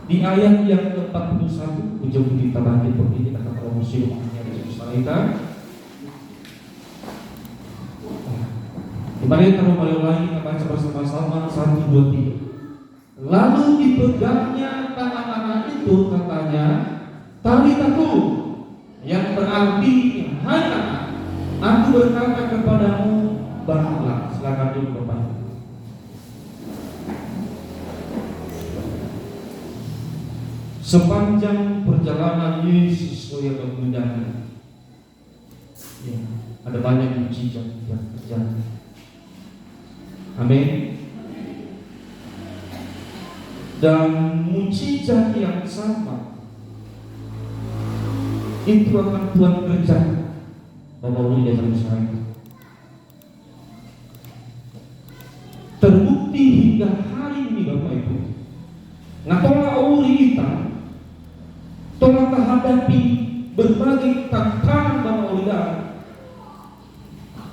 Di ayat yang ke-41, puji kita bangkit berdiri kata promosi rumahnya Yesus kita. Kembali kita lagi kita baca bersama-sama 1, 2, 3. Lalu dipegangnya tangan anak itu, katanya, Talitaku, yang berarti hanya aku berkata kepadamu, bangunlah. Silakan dulu Bapak. Sepanjang perjalanan Yesus yang mengunjungi, ya, ada banyak mujizat yang terjadi. Amin. Dan mujizat yang sama itu akan Tuhan kerjakan. Bapak Uli dan saya terbukti hingga hari ini Bapak Ibu. Ngatola uri kita telah menghadapi berbagai tantangan Bapak Uli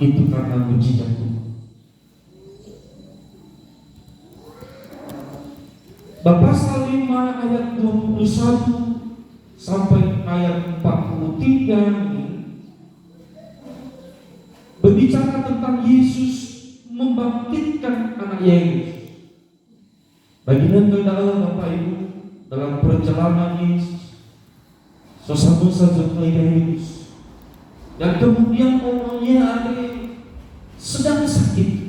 itu karena mujizat Tuhan. Pasal 5 ayat 21 sampai ayat 43 ini berbicara tentang Yesus membangkitkan anak Yairus. Baginda saudara Bapak Ibu, dalam perjalanan Yesus sesuatu saja Yairus, dan kemudian orangnya ada sedang sakit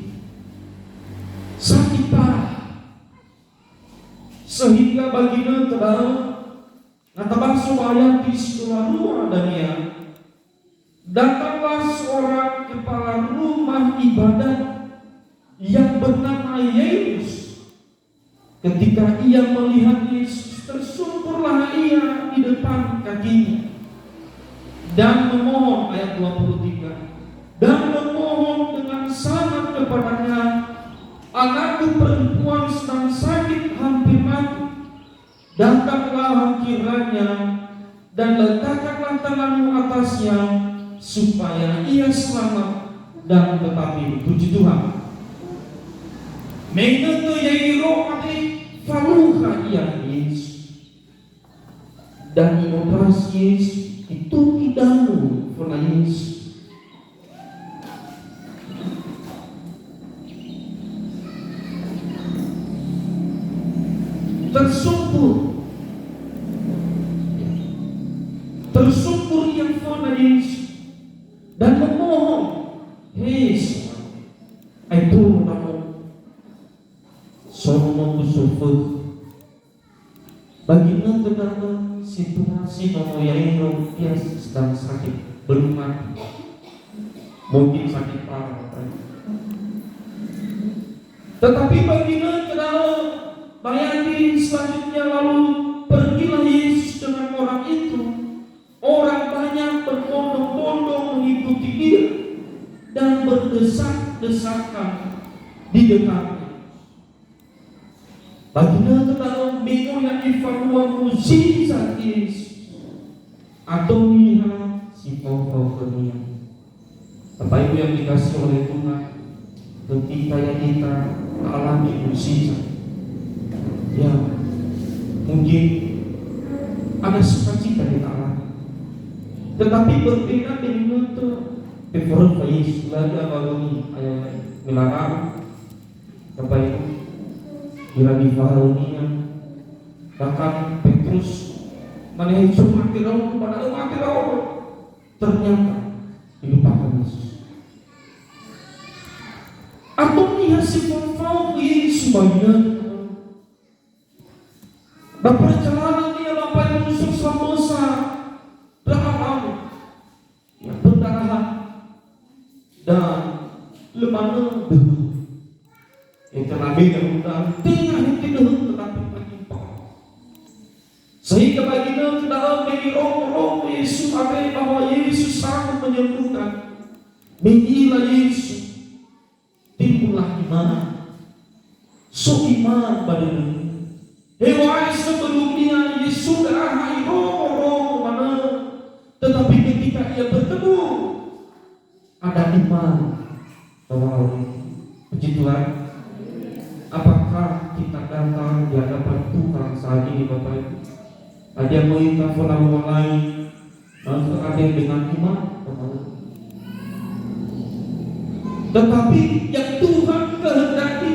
parah, sehingga baginda saudara nataban supaya di sekolah rumah Daniel datanglah seorang kepala rumah ibadat yang bernama Yairus. Ketika ia melihat Yesus, tersungkurlah ia di depan kakinya dan memohon, ayat 23, dan memohon dengan sangat kepadanya, anakku perempuan sedang sakit hampir mati. Datanglah kiranya dan letakkanlah tanganmu atasnya supaya ia selamat dan tetapi puji Tuhan. Mengenai Yairo ade faluha ia Yesus dan inoperasi Yesus itu tidak pernah Yesus tersungkur yang pada Yesus dan memohon, Yesus, itu namun sono musuh baginda terdapat situasi nomo Yairo dia sedang sakit, belum mati, mungkin sakit parah, tetapi baginda terdapat bayangin selanjutnya. Lalu pergilah Yesus dengan orang itu. Orang banyak berbondong-bondong mengikuti dia dan berdesak-desakan di dekatnya. Baginda terdalam bingung yang evaluasi mujizat Yesus atau melihat si pau-pau dunia. Bapak Ibu yang dikasih oleh Tuhan, ketika yang kita alami mujizat, ya mungkin ada sukacita kita alami, tetapi berbeda dengan itu. Beforun Yesus lagi abaguni ayat melarang Bapak Ibu bila difahamunya, bahkan Petrus menaik cuma tirau kepada umat tirau, ternyata dilupakan Yesus. Atau dia si pau Yesus bagian berperjalanan dia sampai musuh samosa dalam yang berdarah dan lemana dehu. Itu Nabi yang udah tinggal di dehu tetapi menyimpang. Sehingga baginda tidak bagi roh Yesus ada bahwa Yesus sangat menyembuhkan. Menggila Yesus timbullah iman. So iman pada dunia. Hewai sebelumnya Yesus sudah hai roh mana, tetapi ketika ia bertemu ada iman bahwa puji Tuhan. Apakah kita datang di hadapan Tuhan saat ini Bapak Ibu. Ada yang meminta formula lain, ada yang dengan iman, Bapak Ibu. Tetapi yang Tuhan kehendaki,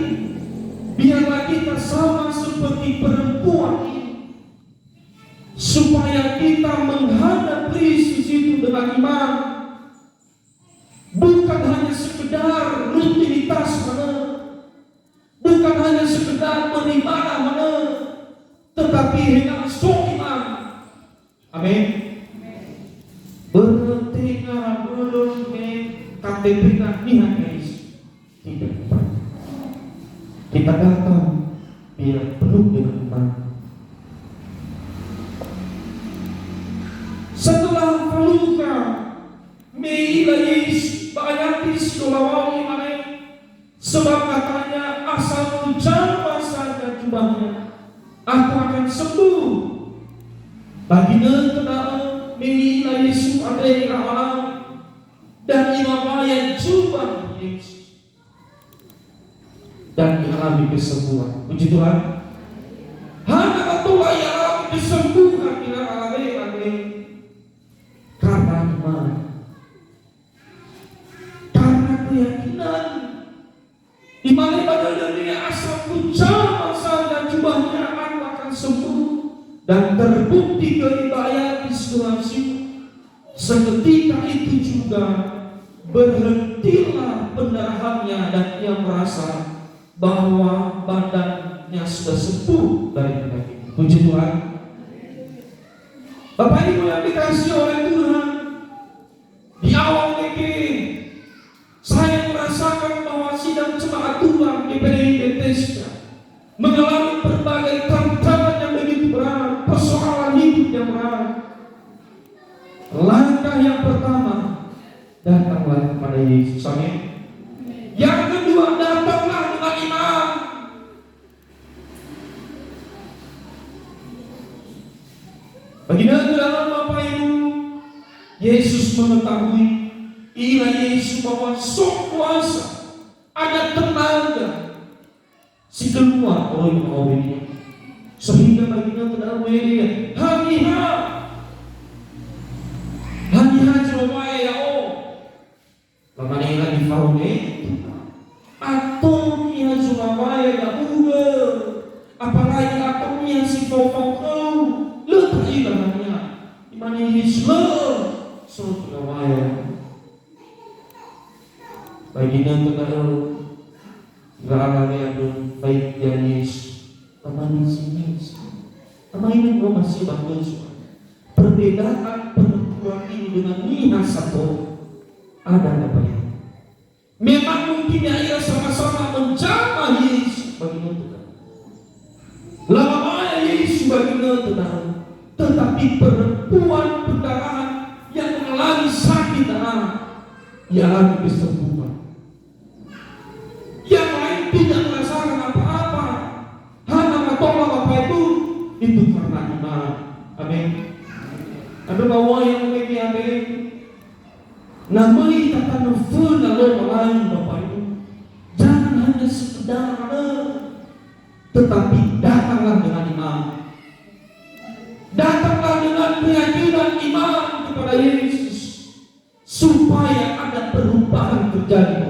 biarlah kita sama seperti perempuan ini, supaya kita menghadap Kristus itu dengan iman, bukan hanya sekedar rutinitas mana, bukan hanya sekedar beribadah mana, tetapi dengan iman. Amin. Berhenti belum KTP niat guys. Tidak. Kita datang biar penuh dengan iman. Setelah Luka Meila Yesus Bayatis Dolawali Mane, sebab katanya asal menjamah saja jubahnya, aku akan sembuh. Baginda kenal Meila Yesus ada yang awal dan imamaya jubah Yesus dan mengalami kesembuhan. Puji Tuhan. Hanya ketua yang alami kesembuhan bila alami karena iman, karena keyakinan. Iman pada dirinya asal menjamah saja jubahnya akan sembuh, dan terbukti keribayat di situasi. Seketika itu juga berhentilah pendarahannya dan ia merasa bahwa badannya sudah sembuh dari penyakit. Puji Tuhan. Bapak Ibu yang dikasihi oleh Tuhan, di awal ini saya merasakan bahwa sidang jemaat Tuhan di PDI Bethesda mengalami berbagai tantangan yang begitu berat, persoalan hidup yang berat. Langkah yang pertama, datanglah kepada Yesus. Amin. Yang kedua, datanglah dengan iman. Baginda dalam Bapak Ibu, Yesus mengetahui ila Yesus bahwa sok kuasa ada tenaga si keluar oleh ini, sehingga baginda dalam dia hanya Jeremiah ya Lamanya di Faune atau ya Jeremiah ya apalagi atau yang si Fofokau letak ilahnya dimana Yesus so Jeremiah baginda terkadang gak alami ada baik ya Yesus Lamanya sini Lamanya ini masih bagus. Perbedaan perempuan ini dengan Nina satu ada apa ya? Memang mungkin ia sama-sama menjamah Yesus baginda Tuhan. Lamanya Yesus baginda Tuhan, tetapi perempuan pendarahan yang mengalami sakit darah, ia alami kesembuhan. Yang lain tidak merasakan apa-apa, hanya menolak apa itu karena iman. Amin. Ada bawa yang memiliki amin. Namanya kata nufur lalu lain Bapak Ibu. Jangan hanya sekedar tetapi datanglah dengan iman. Datanglah dengan keyakinan iman kepada Yesus, supaya ada perubahan terjadi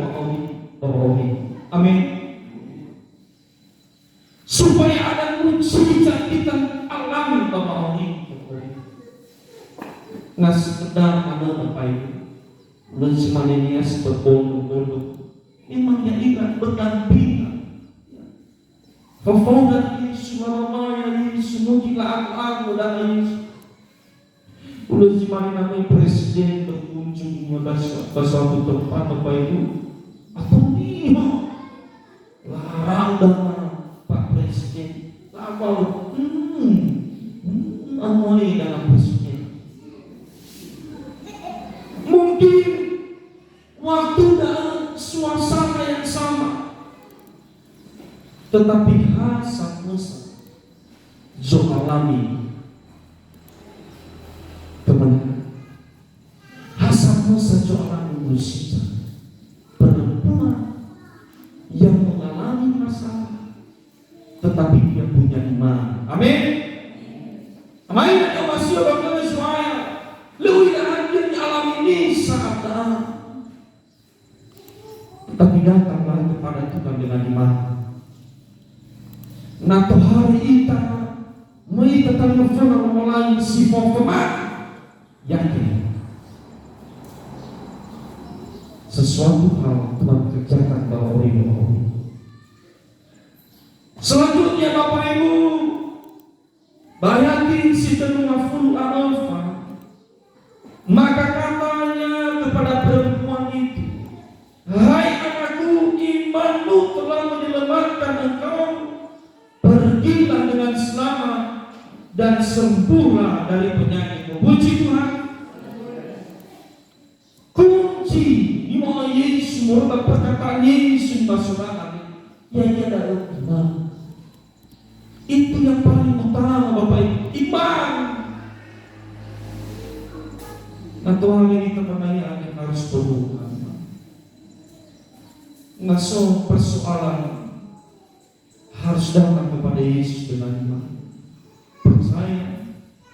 Bapak Ibu. Amin. Supaya ada mujizat kita alami Bapak Ibu. Nggak sekedar ada Bapak Ibu dan semuanya berbondong-bondong, memang yang ingat berdampingan. Favorit Yesus Maramaya Yesus mujilah aku dan Yesus. Ulah semuanya namanya presiden berkunjung ke suatu tempat Bapak Ibu atau lima larang dengan Pak Presiden lama amoy dalam presiden. Mungkin waktu dalam suasana yang sama, tetapi hasad Musa alami kemenangan. Hasad Musa alami musibah. Perempuan yang mengalami masalah, tetapi dia punya iman. Amin. Amin. Yang masih bangga suaya. Lebih hadir di alam ini saat tetapi datanglah kepada Tuhan dengan iman. Nah, hari itu may tatanggal ng mulai si Pokemon yakin sesuatu hal Tuhan kerjakan bahwa orang. Selanjutnya Bapak Ibu bayangin si Tenungaful Anova, maka katanya kepada perempuan itu, hai anakku, imanmu telah menyelamatkan engkau, pergilah dengan selamat dan sembuhlah dari penyakitmu. Puji Tuhan. Kunci iman Yesus, merupakan perkataan Yesus saudara, yang adalah iman. Itu yang paling utama Bapak Ibu, iman. Nah, Tuhan ini pertanyaan yang harus berhubungan. Ngasuh persoalan harus datang kepada Yesus dengan iman. Percaya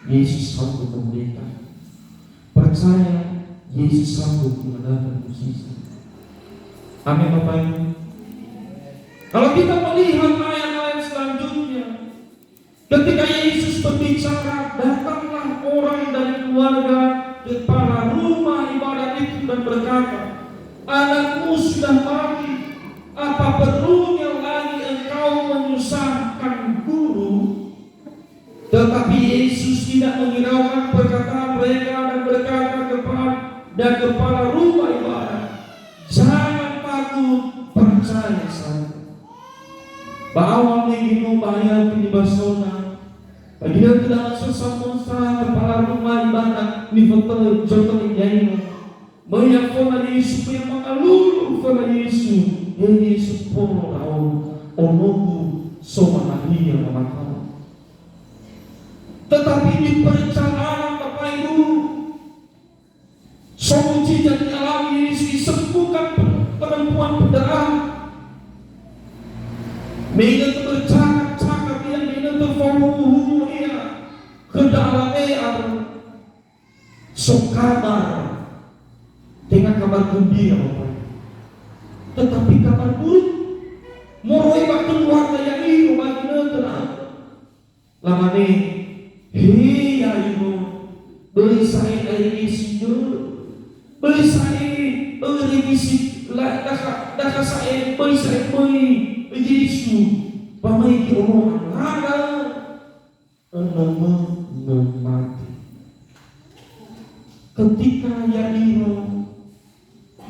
Yesus sanggup memberikan. Percaya Yesus sanggup mengadakan mukjizat. Amin Bapak Ibu. Kalau kita melihat ayat-ayat selanjutnya, ketika Yesus berbicara, datanglah orang dari keluarga kepala rumah ibadat itu dan berkata, anakmu sudah mati, apa perlunya lagi engkau menyusahkan guru? Tetapi Yesus tidak menghiraukan perkataan mereka dan berkata kepada kepala rumah ibadat, jangan takut, percaya saja. Bahwa minum bayar di basona, dia tidak sesama kepala rumah ibadat ni betul contoh ini. Banyak orang Yesus yang mengalur pada Yesus, Yesus pun tahu onogu sama ahlinya memakai. Tetapi di perencanaan Bapak Ibu, solusi yang dialami Yesus disembuhkan perempuan berdarah. Mereka bercakap-cakap yang mereka terfokus ke dalam air, sokabar dengan kabar gembira Bapak. Tetapi kabar buruk, moroi waktu keluarga yang ini bagi tenang. Lama ni, hei ayo beli saya dari Yesus, beli saya dari Yesus, dah saya beli saya beli Yesus, pamai ke orang ada, mati. Ketika Yairo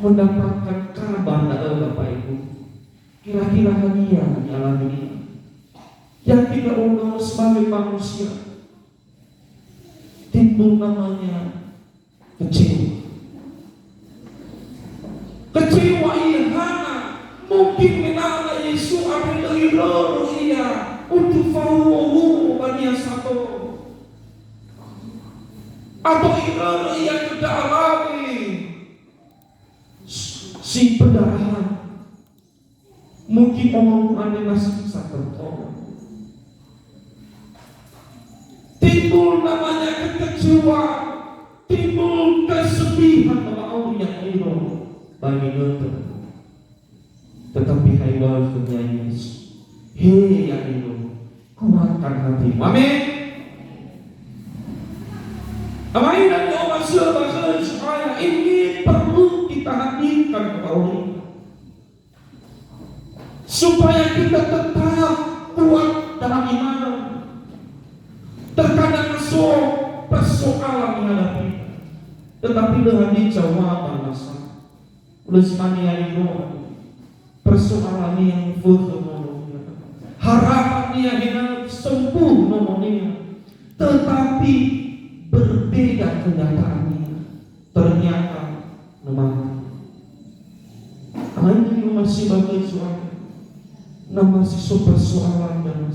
mendapatkan kabar dari Bapak Ibu, kira-kira hanya dialami yang tidak orang sebagai manusia timbul namanya kecewa. Kecewa ia mungkin menala Yesus akan terlalu ia untuk fahumu bani satu atau ia tidak alami si pendarahan. Mungkin omongan masih bisa tertolong. Timbul namanya kekecewaan, timbul kesedihan bahwa yang itu bagi kita. Tetapi hai wajibnya Yesus, hei yang itu kuatkan hatimu. Amin. Amin. Dan doa sebagai supaya ini perlu kita hadirkan kepada Allah, supaya kita tetap kuat dalam iman. Terkadang persoalan menghadapi, tetapi dengan jawaban masalah. Oleh sebab itu persoalan yang berkemono, harapan yang sembuh nomornya, tetapi berbeda kenyataannya. Ternyata memang hanya masih bagi suara, nama si persoalan dan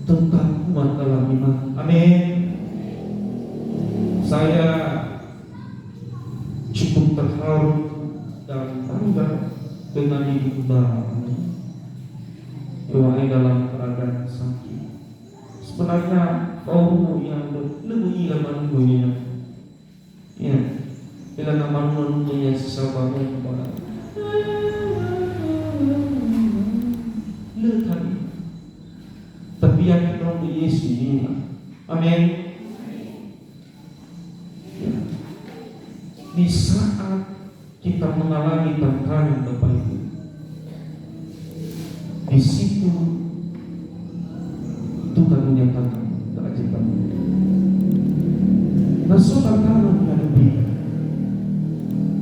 tentang umat dalam iman. Amin. Saya cukup terharu dan bangga dengan ibu Mbak Iwai dalam keadaan sakit. sebenarnya kau yang lebih ilaman punya ya bila nama punya sesuatu kepada letak tapi yang kita Yesus ini amin ya. Di saat kita mengalami tantangan Bapak Ibu, di situ Tuhan menyatakan keajaiban. Masuk tantangan yang lebih,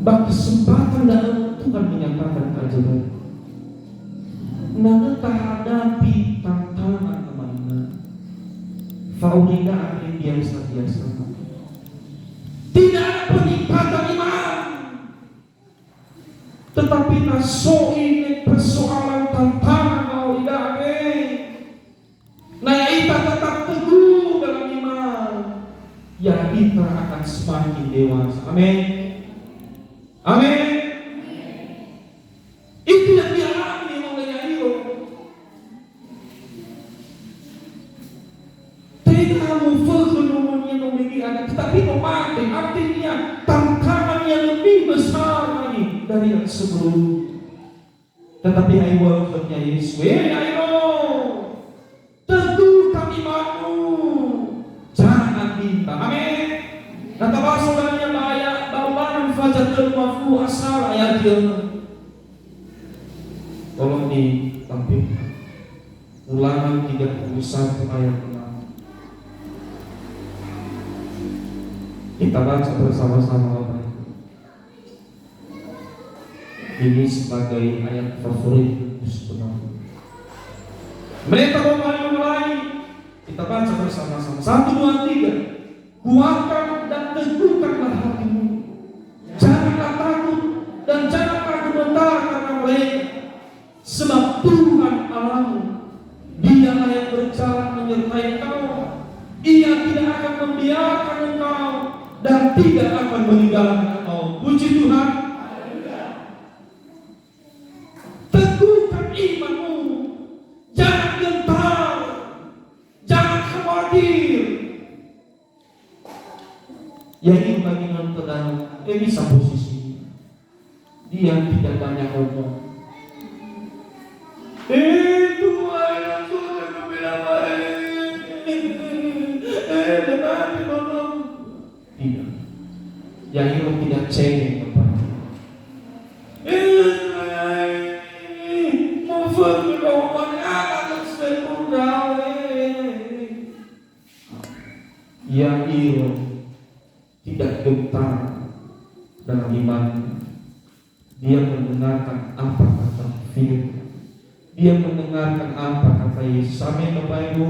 bak kesempatan dalam Tuhan menyatakan keajaiban. Nana hadapi tantangan kemana? Faulina akan biasa-biasa. Tidak ada peningkatan iman, tetapi naso ini persoalan tantangan mau tidak nah kita tetap teguh dalam iman, ya kita akan semakin dewasa. Amin. Amin. Itu yang dialami oleh Yairo. Tidak memperkenalkannya memiliki anak, tetapi memakai artinya tantangan yang lebih besar lagi dari yang sebelumnya. Tetapi ayatnya Yesus, Yairo, teguhkan imanmu, jangan bimbang. Amin. Kata bahasa dalamnya ayat baulan fajar termafu asal ayat dia. Tolong ditampilkan Ulangan 31 ayat 6. Kita baca bersama-sama Bapak. Ini sebagai ayat favorit sebenarnya. Mereka mulai. Kita baca bersama-sama. 1, 2, 3. Kuatkan dan teguhkanlah hatimu. Janganlah takut dan janganlah gemetar karena mereka. Sebab Tuhan Allahmu, Dialah yang berjalan menyertai kau. Ia tidak akan membiarkan engkau dan tidak akan meninggalkan engkau. Puji Tuhan. Teguhkan imanmu. Jangan gentar, jangan khawatir. Yang ini bagian terdalam, bisa posisi. Dia tidak banyak ngomong. Tuhan yang sudah membela baik. Tidak. Yang ini tidak cengeng Bapak. Yang ini tidak gentar dalam imannya. Dia mendengarkan apa kata firman. Dia mendengarkan apa kata Yesus. Amin Bapak Ibu.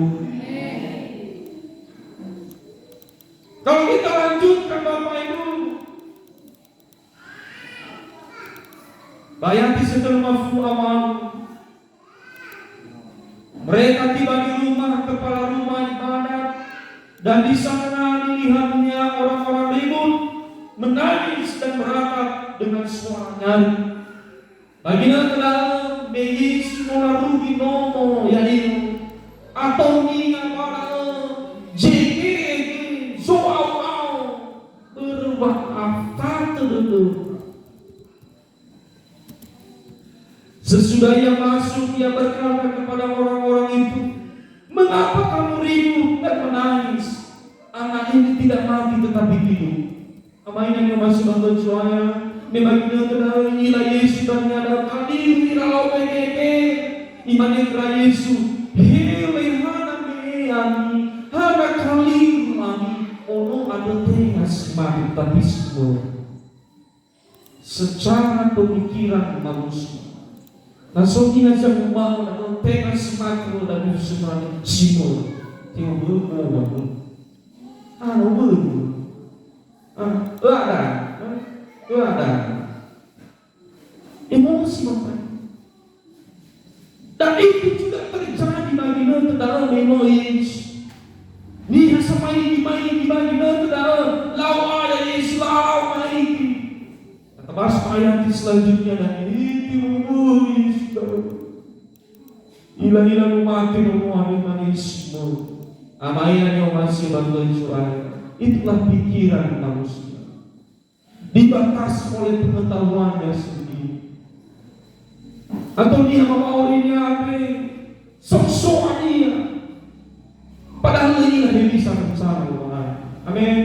Kalau kita lanjutkan Bapak Ibu, bayangkan setelah mafu amal, mereka tiba di rumah kepala rumah ibadat, dan di sana dilihatnya orang-orang ribut, menangis dan beratap dengan suara nyaring. Baginda telah Yesus menaruhi nomo yaitu atau niat pada jeki soal berubah after dulu. Sesudah ia masuk, ia berkata kepada orang-orang itu, mengapa kamu ribut dan menangis? Anak ini tidak mati tetapi hidup. Apa ini yang masih nonton suara? Memang kita kenal inilah Yesus dan ada kali kalau PKP iman yang kera Yesus hele hana meani hana kali mani ono ada tengas mati tapi semua secara pemikiran manusia. Nah soalnya saya membangun ada tengas mati dan semua semua tengok berbuat ada emosi Bapak. Dan itu juga terjadi bagi kita dalam Yesus. Ni sampai di bagi kita dalam lawa ada Yesus lawa ini. Kata bahasa ayat selanjutnya dan itu Yesus. Ilah mati semua Yesus. Amaiannya masih bantuan suara. Itulah pikiran manusia, dibatasi oleh pengetahuannya sendiri. Atau dia memaulinya sok-sokan dia, padahal inilah dia bisa bersama dengan. Amin.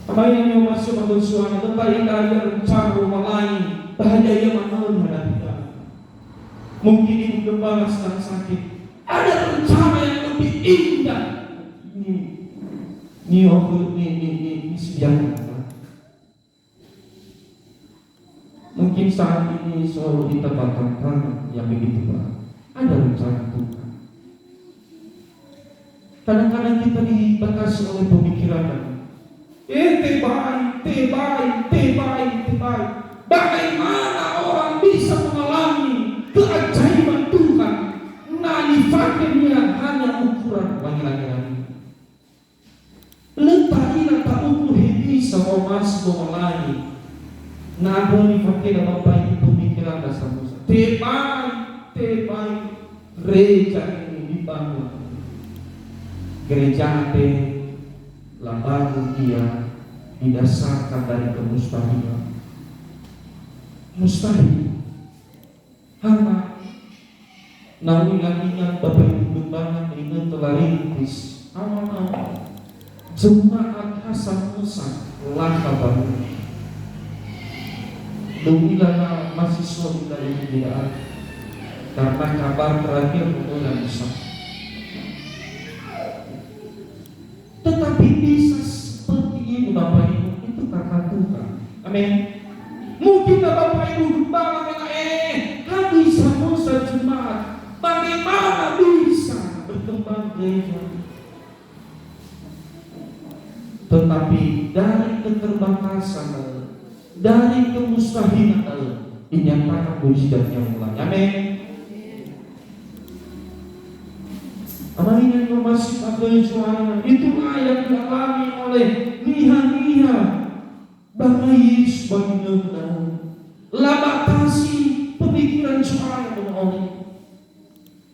Amaiannya masih bantuan suara. Tentang indah rencana rumah lain, bahaya yang menghadapinya. Mungkin ibu gembala sedang sakit, ada rencana yang lebih indah. Ini sedang. Mungkin saat ini selalu ditebakkan yang begitu berat. Ada rencana Tuhan. Kadang-kadang kita dibatasi oleh pemikiran. Tebai. Bagaimana orang bisa mengalami keajaiban Tuhan? Nalifatnya hanya ukuran lagi-lagi. Letaknya tak ukur bisa masuk lagi. Nado dipakai Bapak Ibu pemikiran dasar Musa. Tebai gereja ini dibangun. Gereja ate lambangun dia didasarkan dari kemustahilan. Mustahil. Hanya namun laginya Bapak Ibu gembala ini telah rintis awal-awal jemaat Hasan Musa langkah bangun. Dumilah mahasiswa kita ini tidak, karena kabar terakhir mulai Musa. Tetapi bisa seperti ini Bapak Ibu, itu kata Tuhan. Amin. Mungkin Bapak Ibu gembala kami Musa jemaat, bagaimana bisa berkembang gereja? Tetapi dari keterbatasan, dari kemustahilan dinyatakan mujizat yang mulai. Amin. Amin yang masih ada suara. Itulah yang dialami oleh niha-niha Bapa Yesus bagi negara. Labatasi pemikiran suara oleh.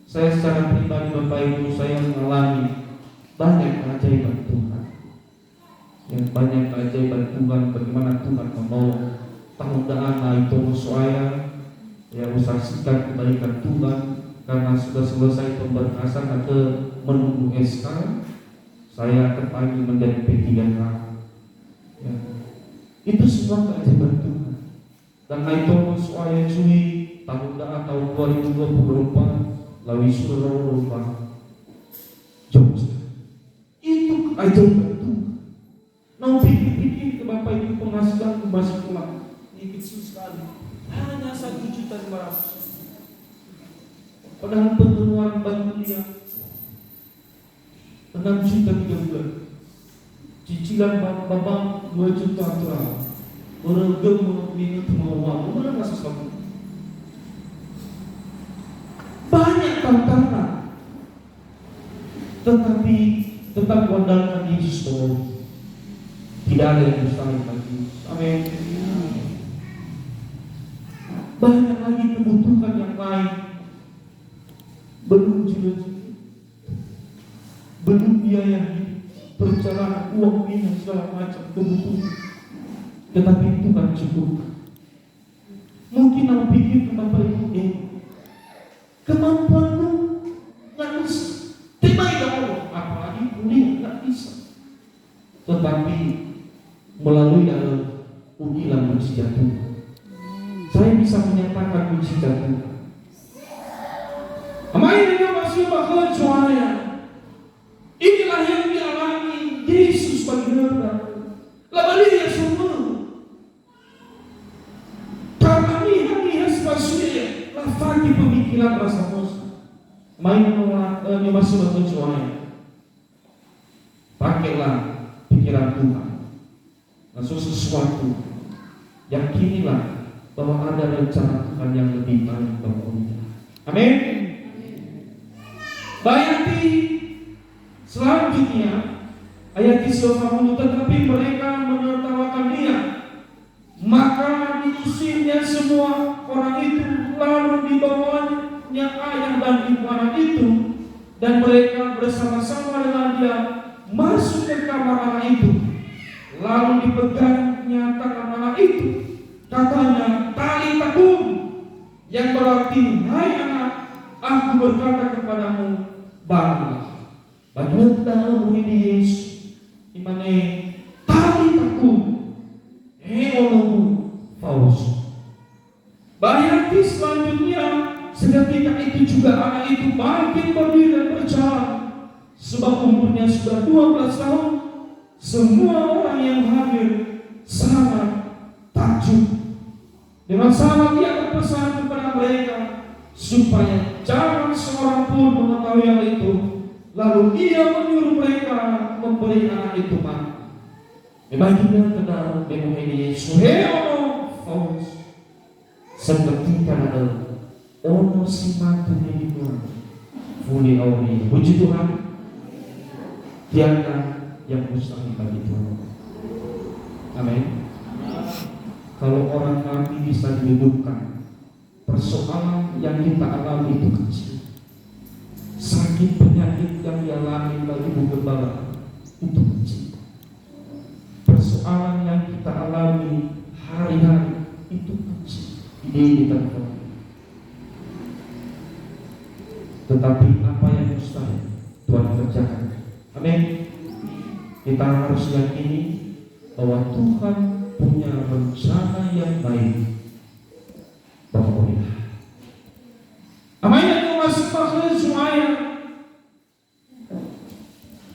Saya secara pribadi Bapak Ibu, saya mengalami banyak keajaiban Tuhan. Yang banyak keajaiban Tuhan, bagaimana Tuhan menolong. Tahun itu saya yang saksikan kebaikan Tuhan karena sudah selesai pemberkasan atau menunggu SK, saya akan panggil menjadi P3K. Ya. Itu semua keajaiban Tuhan. Dan itu saya cuy tahun 2024 lawi Surabaya Jogja. Itu keajaiban Tuhan. Nah, pikir ke Bapak Ibu penghasilan masih pulang. Ini kecil sekali, hanya 1.500.000. Padahal pengeluaran bagi dia 6 juta 3 bulan. Cicilan bapak 2 juta terang. Orang minum uang, orang rasa sama. Banyak tantangan, tetapi tetap mengandalkan Yesus Tuhan. Tidak ada yang mustahil bagi Yesus. Amin. Banyak lagi kebutuhan yang lain, belum juga, belum biaya perjalanan, uang minum segala macam kebutuhan, tetapi Tuhan cukup. Mungkin aku pikir ke Bapak Ibu, kemampuanmu nggak bisa, tiba-tiba Allah, apalagi kuliah nggak bisa. Tetapi melalui ujian mujizat Tuhan, saya bisa menyatakan mujizat Tuhan. Amainnya masih bakal suaranya. Inilah yang dialami Yesus bagi mereka. Lalu dia semua. Karena niha sepasutnya lafaki pemikiran rasa Musa. Amainnya masih bakal suaranya. Pakailah pikiran Tuhan. Langsung sesuatu. Yakinilah bahwa ada rencana Tuhan yang lebih baik bagi kita. Amin. Bayati selanjutnya ayat 30, tetapi mereka menertawakan dia, maka diusirnya semua orang itu, lalu dibawanya ayah dan ibu anak itu dan mereka bersama-sama dengan dia masuk ke kamar anak itu. Lalu dipegangnya tangan anak itu. Katanya, "Talita kum," yang berarti, "Hai anak, aku berkata kepadamu, bangunlah." Bangunlah Yesus. Imane talita kum, eolomu faus. Bayangkan selanjutnya, seketika itu juga anak itu makin berdiri dan berjalan. Sebab umurnya sudah 12 tahun. Semua orang yang hadir sangat takjub. Dengan sangat dia berpesan kepada mereka supaya jangan seorang pun mengetahui hal itu. Lalu ia menyuruh mereka memberi anak itu makan. Membaginya ke dalam ini Suheo Faus. Seketika ada ono simatu di luar. Fuli auri. Puji Tuhan. Tiada yang mustahil bagi Tuhan. Amin. Kalau orang mati bisa dihidupkan, persoalan yang kita alami itu kecil. Sakit penyakit yang dialami bagi ibu gembala itu kecil. Persoalan yang kita alami hari-hari itu kecil. Ini kita tahu. Tetapi apa yang mustahil Tuhan kerjakan. Amin. Kita harus yakini bahwa Tuhan punya rencana yang baik. Pokoknya. Amin.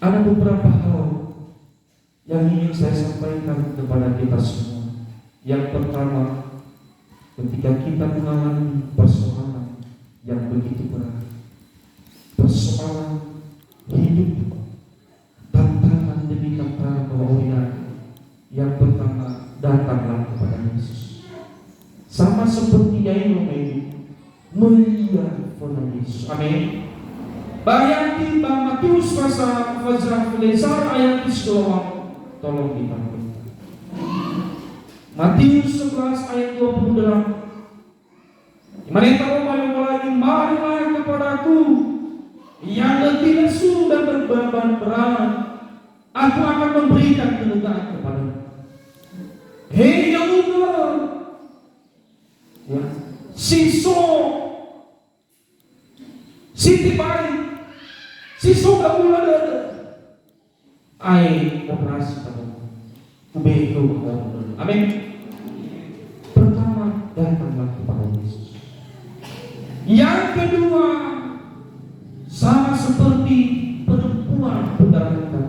Ada beberapa hal yang ingin saya sampaikan kepada kita semua. Yang pertama, ketika kita mengalami persoalan yang begitu berat, persoalan hidup, tantangan demi tantangan kemuliaan, yang pertama, datanglah kepada Yesus. Sama seperti Yairus melihat kepada Yesus. Amin. Bayangkan Bang Matius pasal Fajrah Filesar ayat 10. Tolong dipanggil. Matius 11 ayat 28. Mereka lagi, "Marilah kepadaku yang letih lesu dan berbeban berat, aku akan memberikan kelegaan kepadamu." Hei Yahuda, ya, Siti baik, Siso gak mulai ada. Ai operasi kamu, kubeko kamu. Amin. Pertama, datanglah kepada Yesus. Yang kedua, sama seperti perempuan pendaratan.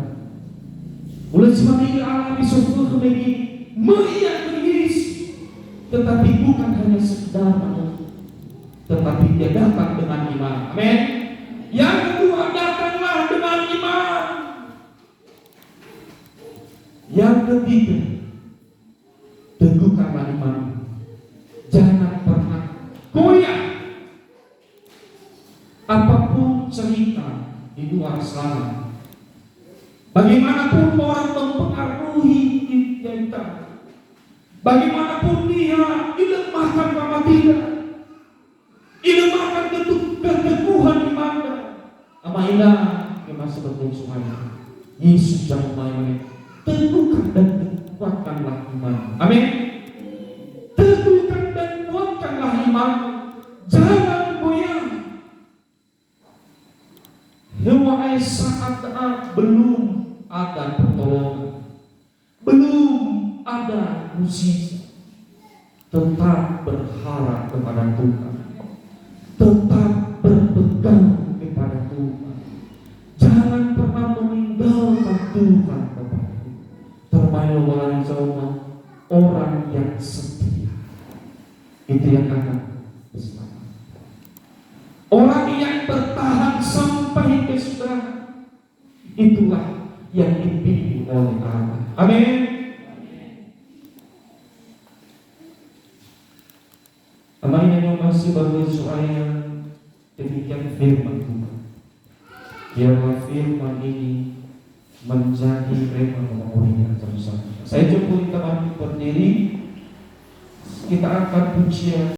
Mulai sebagai alami sofur kebegi, melihat Yesus, tetapi bukan hanya sekedar mendengar, tetapi dia datang dengan iman. Amin. Yang kedua, datanglah dengan iman. Yang ketiga, teguhkanlah iman. Jangan pernah goyah. Apapun cerita di luar sana, bagaimanapun orang mempengaruhi kita, bagaimanapun dia dilemahkan sama tidak, dilemahkan keteguhan imannya. Amailah kemas seperti suara Yesus yang main teguhkan dan kuatkanlah iman. Amin. Teguhkan dan kuatkanlah iman. Jangan goyah. Hewai saat belum ada pertolongan, belum ada mujizat, tetap berharap kepada Tuhan, tetap berpegang kepada Tuhan. Jangan pernah meninggalkan Tuhan kepada termayu orang yang setia. Itu yang akan berselamat. Orang yang bertahan sampai kesudahan, itulah yang dipilih oleh Allah. Amin. Amin. Yang masih bagus supaya demikian firman Tuhan. Biarlah firman ini menjadi rema memorinya bersama. Saya coba kita berdiri, kita angkat pujian.